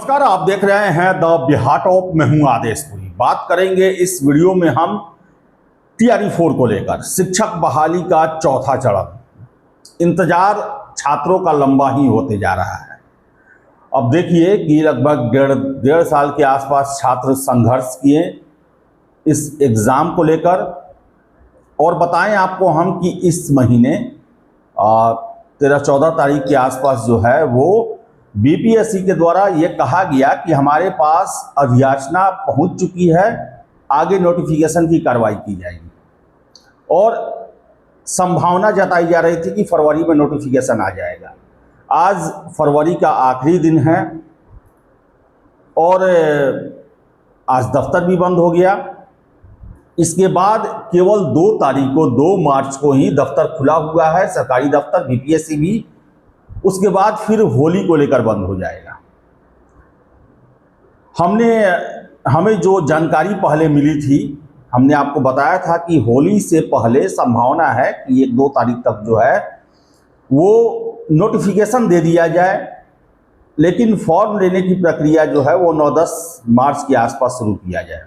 नमस्कार, आप देख रहे हैं द बिहार टॉप। मैं हूं आदेशपुरी। बात करेंगे इस वीडियो में हम टीआरई 4 को लेकर। शिक्षक बहाली का चौथा चरण, इंतजार छात्रों का लंबा ही होते जा रहा है। अब देखिए कि लगभग डेढ़ साल के आसपास छात्र संघर्ष किए इस एग्ज़ाम को लेकर। और बताएं आपको हम कि इस महीने 13-14 तारीख के आसपास जो है वो बीपीएससी के द्वारा ये कहा गया कि हमारे पास अधियाचना पहुंच चुकी है, आगे नोटिफिकेशन की कार्रवाई की जाएगी। और संभावना जताई जा रही थी कि फरवरी में नोटिफिकेशन आ जाएगा। आज फरवरी का आखिरी दिन है और आज दफ्तर भी बंद हो गया। इसके बाद केवल 2 तारीख को 2 मार्च को ही दफ्तर खुला हुआ है, सरकारी दफ्तर, बीपीएससी भी। उसके बाद फिर होली को लेकर बंद हो जाएगा। हमें जो जानकारी पहले मिली थी, हमने आपको बताया था कि होली से पहले संभावना है कि 1-2 तारीख तक जो है वो नोटिफिकेशन दे दिया जाए, लेकिन फॉर्म लेने की प्रक्रिया जो है वो 9-10 मार्च के आसपास शुरू किया जाए।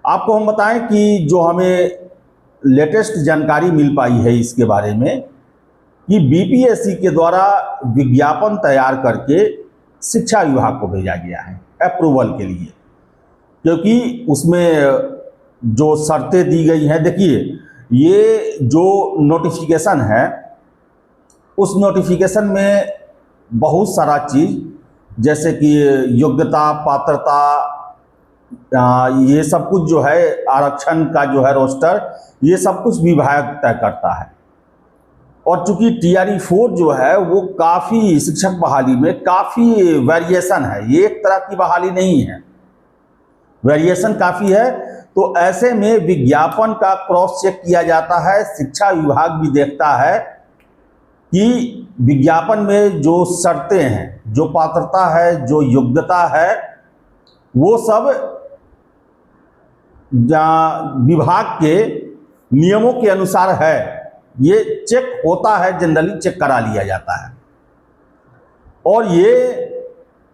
आपको हम बताएं कि जो हमें लेटेस्ट जानकारी मिल पाई है इसके बारे में कि बीपीएससी के द्वारा विज्ञापन तैयार करके शिक्षा विभाग को भेजा गया है अप्रूवल के लिए, क्योंकि उसमें जो शर्तें दी गई हैं। देखिए, ये जो नोटिफिकेशन है उस नोटिफिकेशन में बहुत सारा चीज़, जैसे कि योग्यता, पात्रता, ये सब कुछ जो है, आरक्षण का जो है रोस्टर, ये सब कुछ विभाग तय करता है। और चूंकि टीआरई 4 जो है वो काफ़ी शिक्षक बहाली में काफ़ी वेरिएशन है, ये एक तरह की बहाली नहीं है, वेरिएशन काफ़ी है। तो ऐसे में विज्ञापन का क्रॉस चेक किया जाता है। शिक्षा विभाग भी देखता है कि विज्ञापन में जो शर्तें हैं, जो पात्रता है, जो योग्यता है, वो सब विभाग के नियमों के अनुसार है। ये चेक होता है, जनरली चेक करा लिया जाता है। और ये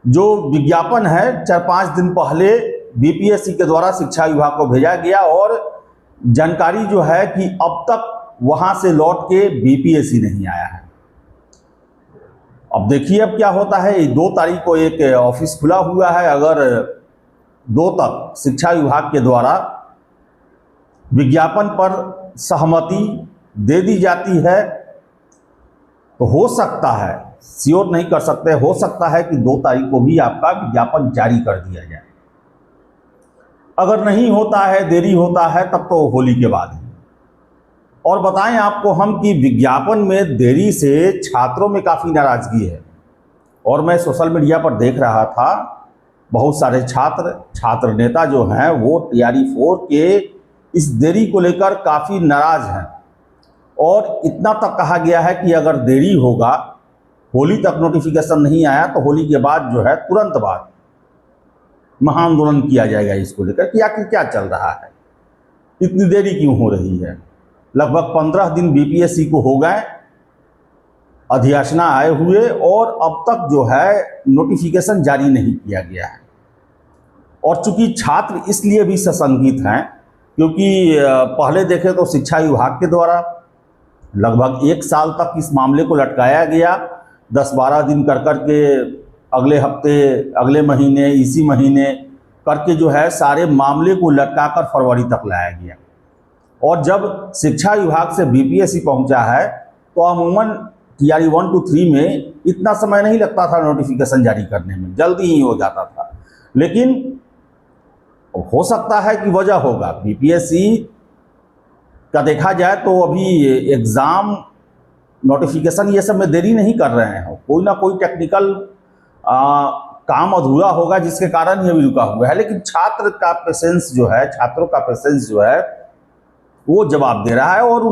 जो विज्ञापन है 4-5 दिन पहले बीपीएससी के द्वारा शिक्षा विभाग को भेजा गया और जानकारी जो है कि अब तक वहां से लौट के बीपीएससी नहीं आया है। अब देखिए अब क्या होता है। 2 तारीख को एक ऑफिस खुला हुआ है। अगर 2 तक शिक्षा विभाग के द्वारा विज्ञापन पर सहमति दे दी जाती है तो हो सकता है, श्योर नहीं कर सकते, हो सकता है कि 2 तारीख को भी आपका विज्ञापन जारी कर दिया जाए। अगर नहीं होता है, देरी होता है, तब तो होली के बाद ही। और बताएं आपको हम कि विज्ञापन में देरी से छात्रों में काफ़ी नाराज़गी है। और मैं सोशल मीडिया पर देख रहा था, बहुत सारे छात्र नेता जो हैं वो टीआरई 4 के इस देरी को लेकर काफ़ी नाराज़ हैं। और इतना तक कहा गया है कि अगर देरी होगा, होली तक नोटिफिकेशन नहीं आया, तो होली के बाद जो है तुरंत बाद महाआंदोलन किया जाएगा इसको लेकर कि आखिर क्या चल रहा है, इतनी देरी क्यों हो रही है। लगभग 15 दिन बीपीएससी को हो गए अधियाचना आए हुए और अब तक जो है नोटिफिकेशन जारी नहीं किया गया है। और चूंकि छात्र इसलिए भी सशंकित हैं क्योंकि पहले देखें तो शिक्षा विभाग के द्वारा लगभग 1 साल तक इस मामले को लटकाया गया। 10-12 दिन कर के अगले हफ्ते, अगले महीने, इसी महीने करके जो है सारे मामले को लटकाकर फरवरी तक लाया गया। और जब शिक्षा विभाग से बीपीएससी पहुंचा है तो अमूमन टीआरई 1-3 में इतना समय नहीं लगता था नोटिफिकेशन जारी करने में, जल्दी ही हो जाता था। लेकिन हो सकता है कि वजह होगा बीपीएससी का देखा जाए तो अभी एग्ज़ाम, नोटिफिकेशन, ये सब में देरी नहीं कर रहे हैं। कोई ना कोई टेक्निकल काम अधूरा होगा जिसके कारण ये भी रुका हुआ है। लेकिन छात्रों का पेशेंस जो है वो जवाब दे रहा है। और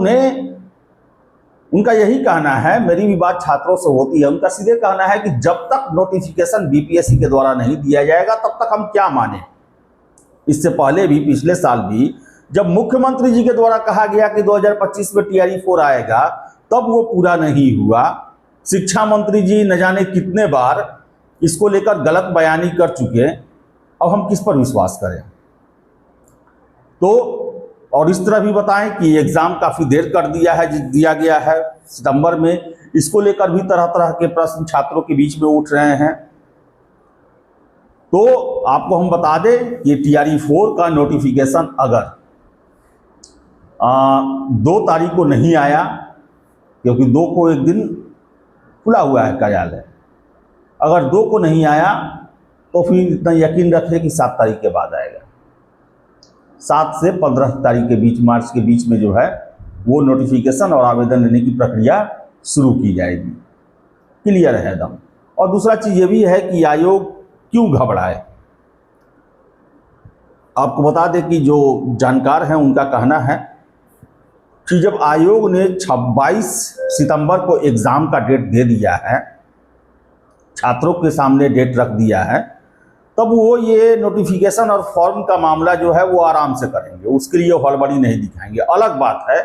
उनका यही कहना है, मेरी भी बात छात्रों से होती है, उनका सीधे कहना है कि जब तक नोटिफिकेशन बीपीएससी के द्वारा नहीं दिया जाएगा तब तक हम क्या माने। इससे पहले भी, पिछले साल भी, जब मुख्यमंत्री जी के द्वारा कहा गया कि 2025 में टीआरई 4 आएगा, तब वो पूरा नहीं हुआ। शिक्षा मंत्री जी न जाने कितने बार इसको लेकर गलत बयानी कर चुके हैं, अब हम किस पर विश्वास करें। तो और इस तरह भी बताएं कि एग्ज़ाम काफ़ी देर कर दिया गया है सितंबर में, इसको लेकर भी तरह तरह के प्रश्न छात्रों के बीच में उठ रहे हैं। तो आपको हम बता दें कि TRE 4 का नोटिफिकेशन अगर 2 तारीख को नहीं आया, क्योंकि 2 को एक दिन खुला हुआ है कार्यालय, अगर 2 को नहीं आया तो फिर इतना यकीन रखें कि 7 तारीख के बाद आएगा। 7 से 15 तारीख के बीच, मार्च के बीच में जो है वो नोटिफिकेशन और आवेदन लेने की प्रक्रिया शुरू की जाएगी। क्लियर है एकदम। और दूसरा चीज़ ये भी है कि आयोग क्यों घबराए। आपको बता दें कि जो जानकार हैं उनका कहना है कि जब आयोग ने 22 सितंबर को एग्ज़ाम का डेट दे दिया है, छात्रों के सामने डेट रख दिया है, तब वो ये नोटिफिकेशन और फॉर्म का मामला जो है वो आराम से करेंगे, उसके लिए हड़बड़ी नहीं दिखाएंगे। अलग बात है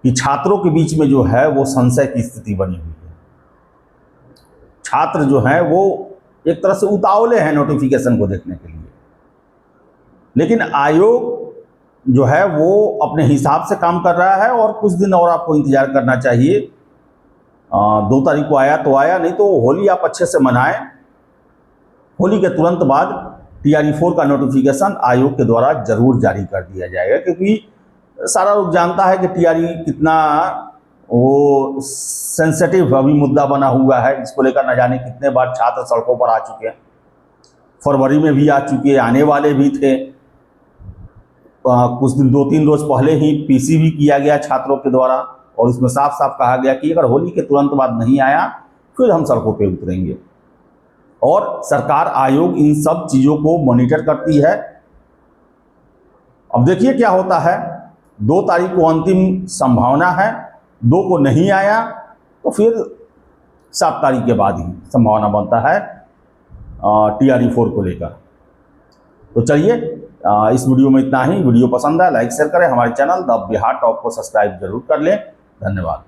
कि छात्रों के बीच में जो है वो संशय की स्थिति बनी हुई है। छात्र जो हैं वो एक तरह से उतावले हैं नोटिफिकेशन को देखने के लिए, लेकिन आयोग जो है वो अपने हिसाब से काम कर रहा है और कुछ दिन और आपको इंतज़ार करना चाहिए। 2 तारीख को आया तो आया, नहीं तो होली आप अच्छे से मनाएं। होली के तुरंत बाद TRE 4 का नोटिफिकेशन आयोग के द्वारा जरूर जारी कर दिया जाएगा, क्योंकि सारा लोग जानता है कि TRE कितना वो सेंसिटिव अभी मुद्दा बना हुआ है। इसको लेकर न जाने कितने बार छात्र सड़कों पर आ चुके हैं, फरवरी में भी आ चुके हैं, आने वाले भी थे। कुछ दिन 2-3 रोज पहले ही PC भी किया गया छात्रों के द्वारा, और उसमें साफ साफ कहा गया कि अगर होली के तुरंत बाद नहीं आया फिर हम सड़कों पे उतरेंगे। और सरकार, आयोग इन सब चीज़ों को मॉनिटर करती है। अब देखिए क्या होता है। 2 तारीख को अंतिम संभावना है, 2 को नहीं आया तो फिर 7 तारीख के बाद ही संभावना बनता है TRE 4 को लेकर। तो चलिए, इस वीडियो में इतना ही। वीडियो पसंद आए लाइक शेयर करें, हमारे चैनल द बिहार टॉप को सब्सक्राइब जरूर कर लें। धन्यवाद।